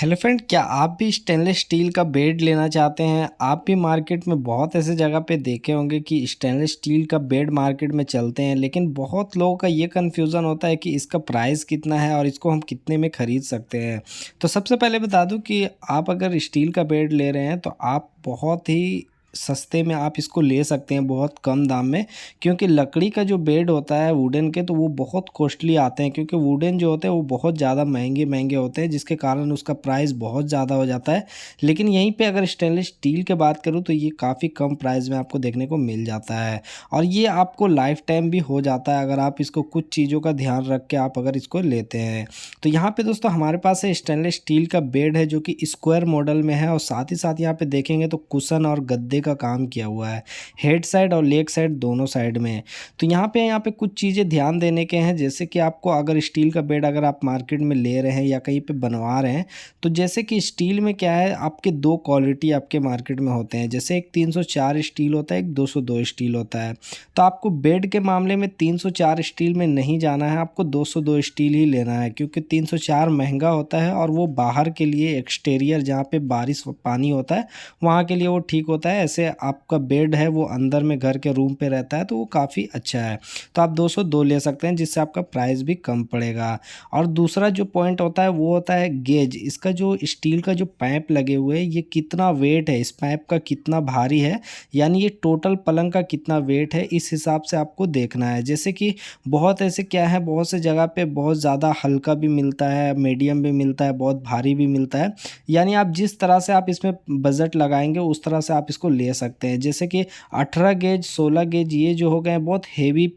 Hello friend, क्या आप भी स्टेनलेस स्टील का बेड लेना चाहते हैं? आप भी मार्केट में बहुत ऐसे जगह पे देखे होंगे कि स्टेनलेस स्टील का बेड मार्केट में चलते हैं, लेकिन बहुत लोगों का ये कन्फ्यूज़न होता है कि इसका प्राइस कितना है और इसको हम कितने में ख़रीद सकते हैं। तो सबसे पहले बता दूं कि आप अगर स्टील का बेड ले रहे हैं तो आप बहुत ही सस्ते में आप इसको ले सकते हैं, बहुत कम दाम में। क्योंकि लकड़ी का जो बेड होता है वुडन के, तो वो बहुत कॉस्टली आते हैं, क्योंकि वुडन जो होते हैं वो बहुत ज़्यादा महंगे महंगे होते हैं, जिसके कारण उसका प्राइस बहुत ज़्यादा हो जाता है। लेकिन यहीं पे अगर स्टेनलेस स्टील की बात करूँ तो ये काफ़ी कम प्राइस में आपको देखने को मिल जाता है, और ये आपको लाइफ टाइम भी हो जाता है अगर आप इसको कुछ चीज़ों का ध्यान रख के आप अगर इसको लेते हैं। तो यहाँ पे दोस्तों हमारे पास है स्टेनलेस स्टील का बेड है, जो कि स्क्वायर मॉडल में है, और साथ ही साथ यहाँ पे देखेंगे तो कुशन और गद्दे का काम किया हुआ है, हेड साइड और लेग साइड दोनों साइड में। तो यहाँ पे कुछ चीज़ें ध्यान देने के हैं, जैसे कि आपको अगर स्टील का बेड अगर आप मार्केट में ले रहे हैं या कहीं पे बनवा रहे हैं, तो जैसे कि स्टील में क्या है, आपके दो क्वालिटी आपके मार्केट में होते हैं। जैसे एक 304 स्टील होता है, एक 202 स्टील होता है। तो आपको बेड के मामले में 304 स्टील में नहीं जाना है, आपको 202 स्टील ही लेना है, क्योंकि 304 महंगा होता है और वो बाहर के लिए एक्सटीरियर जहाँ पे बारिश पानी होता है वहाँ के लिए वो ठीक होता है। ऐसे आपका बेड है वो अंदर में घर के रूम पे रहता है, तो वो काफ़ी अच्छा है। तो आप 202 ले सकते हैं, जिससे आपका प्राइस भी कम पड़ेगा। और दूसरा जो पॉइंट होता है वो होता है गेज। इसका जो स्टील का जो पाइप लगे हुए हैं, ये कितना वेट है, इस पाइप का कितना भारी है, यानी ये टोटल पलंग का कितना वेट है, इस हिसाब से आपको देखना है। जैसे कि बहुत ऐसे क्या है, बहुत से जगह पे बहुत ज़्यादा हल्का भी मिलता है, मीडियम भी मिलता है, बहुत भारी भी मिलता है। यानी आप जिस तरह से आप इसमें बजट लगाएंगे उस तरह से आप इसको ले सकते हैं। जैसे कि 18 गेज, 16 गेज ये जो हो गए हैं बहुत हेवी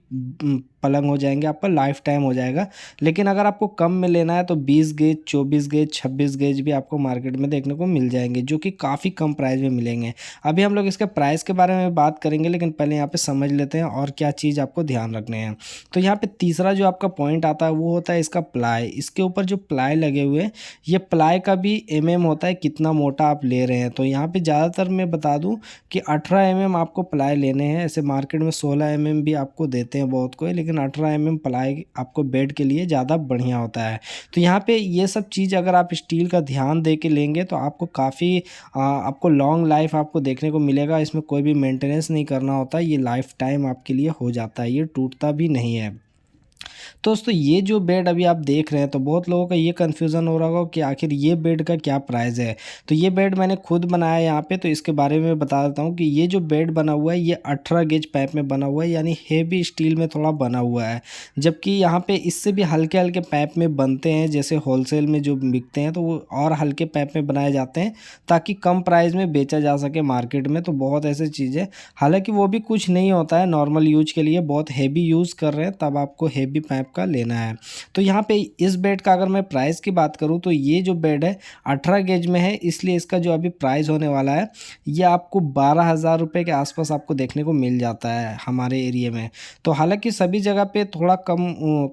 पलंग हो जाएंगे, आपका लाइफ टाइम हो जाएगा। लेकिन अगर आपको कम में लेना है तो 20 गेज, 24 गेज, 26 गेज भी आपको मार्केट में देखने को मिल जाएंगे, जो कि काफ़ी कम प्राइस में मिलेंगे। अभी हम लोग इसके प्राइस के बारे में बात करेंगे, लेकिन पहले यहाँ पे समझ लेते हैं और क्या चीज़ आपको ध्यान रखने हैं। तो यहाँ पे तीसरा जो आपका पॉइंट आता है वो होता है इसका प्लाई। इसके ऊपर जो प्लाई लगे हुए हैं, ये प्लाई का भी होता है, कितना मोटा आप ले रहे हैं। तो यहाँ पे ज़्यादातर मैं बता दूँ कि 18 आपको प्लाई लेने हैं। ऐसे मार्केट में 16 भी आपको देते हैं बहुत कोई, लेकिन 18 प्लाई आपको बेड के लिए ज़्यादा बढ़िया होता है। तो यहाँ पे ये सब चीज़ अगर आप स्टील का ध्यान दे के लेंगे तो आपको काफ़ी आपको लॉन्ग लाइफ आपको देखने को मिलेगा। इसमें कोई भी मेंटेनेंस नहीं करना होता, ये लाइफ टाइम आपके लिए हो जाता है, ये टूटता भी नहीं है। तो दोस्तों ये जो बेड अभी आप देख रहे हैं, तो बहुत लोगों का ये कन्फ्यूज़न हो रहा होगा कि आखिर ये बेड का क्या प्राइस है। तो ये बेड मैंने खुद बनाया यहाँ पे, तो इसके बारे में बता देता हूँ कि ये जो बेड बना हुआ है ये 18 गेज पाइप में बना हुआ है, यानी हेवी स्टील में थोड़ा बना हुआ है। जबकि यहाँ पे इससे भी हल्के हल्के पाइप में बनते हैं, जैसे होलसेल में जो बिकते हैं तो वो और हल्के पाइप में बनाए जाते हैं, ताकि कम प्राइस में बेचा जा सके मार्केट में। तो बहुत ऐसी चीज़ें, हालांकि वो भी कुछ नहीं होता है, नॉर्मल यूज के लिए। बहुत हेवी यूज़ कर रहे हैं तब आपको हेवी पाइप का लेना है। तो यहाँ पे इस बेड का अगर मैं प्राइस की बात करूँ तो ये जो बेड है 18 गेज में है, इसलिए इसका जो अभी प्राइस होने वाला है ये आपको 12,000 रुपये के आसपास आपको देखने को मिल जाता है हमारे एरिया में। तो हालांकि सभी जगह पे थोड़ा कम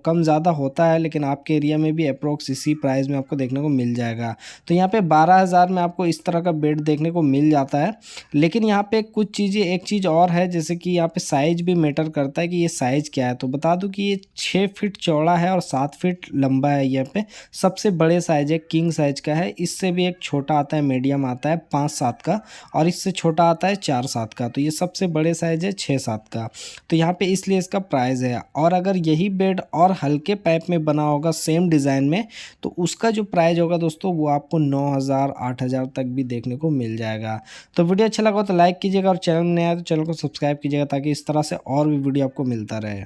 कम ज़्यादा होता है, लेकिन आपके एरिया में भी अप्रोक्स इसी प्राइस में आपको देखने को मिल जाएगा। तो यहाँ पे 12,000 में आपको इस तरह का बेड देखने को मिल जाता है। लेकिन यहाँ पे कुछ चीज़ें, एक चीज़ और है, जैसे कि यहाँ पे साइज़ भी मैटर करता है कि ये साइज़ क्या है। तो बता दूं कि ये 6 फीट चौड़ा है और 7 फीट लंबा है। यहाँ पे सबसे बड़े साइज़ है, किंग साइज़ का है। इससे भी एक छोटा आता है, मीडियम आता है 5-7 का, और इससे छोटा आता है 4-7 का। तो ये सबसे बड़े साइज़ है 6-7 का। तो यहाँ पे इसलिए इसका प्राइस है। और अगर यही बेड और हल्के पाइप में बना होगा सेम डिज़ाइन में, तो उसका जो प्राइस होगा दोस्तों वो आपको 9,000 8,000 तक भी देखने को मिल जाएगा। तो वीडियो अच्छा लगा तो लाइक कीजिएगा, और चैनल में नया है तो चैनल को सब्सक्राइब कीजिएगा, ताकि इस तरह से और भी वीडियो आपको मिलता रहे।